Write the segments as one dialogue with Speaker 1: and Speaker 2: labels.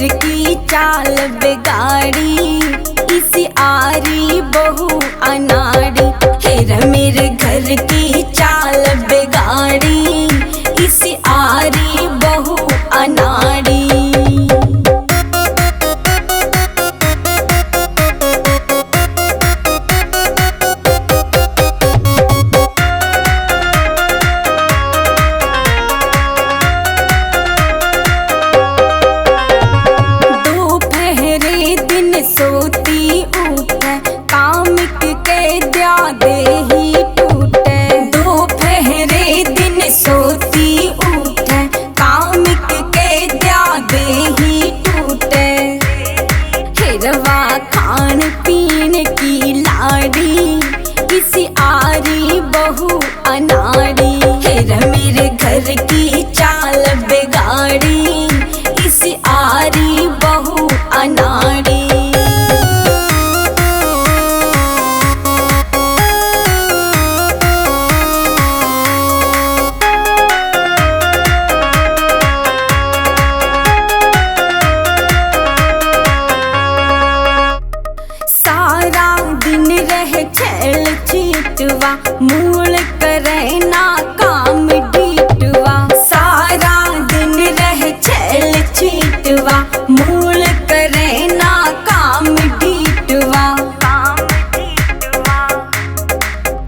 Speaker 1: घर की चाल बिगाड़ी, इसी आरी बहू अनाड़ी। हेरा मेरे घर की चाल बिगाड़ी, इसी आरी बहू अनाड़ी। सोती उठे कामिक के द्या देही टूटे। दोपहरे दिन सोती उठे कामिक के द्या देही टूटे। हिरवा खान पीन की लाड़ी, इसी आरी बहू अनाड़ी। हेरा मेरे घर की चाल बिगाड़ी, इसी आरी बहू अनाड़ी। सारा दिन रहे छेल चीटवा, मूल करे ना काम डीटवा। सारा दिन रहे छेल चीटवा, मूल करे ना काम डीटवा।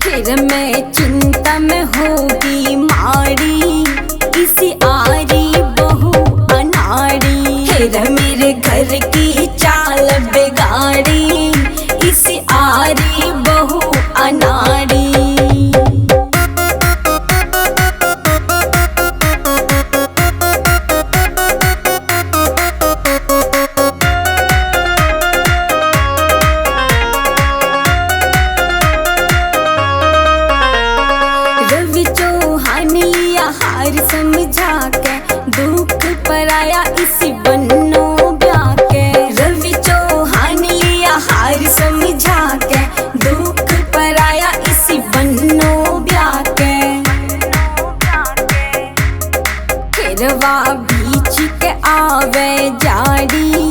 Speaker 1: फिर मैं चिंता में होगी माड़ी, इसी आरी बहू अनाड़ी। हेरा मेरे घर की चाल बिगाड़ी, इसी आरी बहू अनाड़ी। रवि चौहान लिया हार समझा के, दुख पर आया इसी बन्नो ब्याह के। रवि चौहान लिया हार समझा के, दुख पर आया इसी बन्नो ब्याह के। हिरवा बीच के आवे जाड़ी,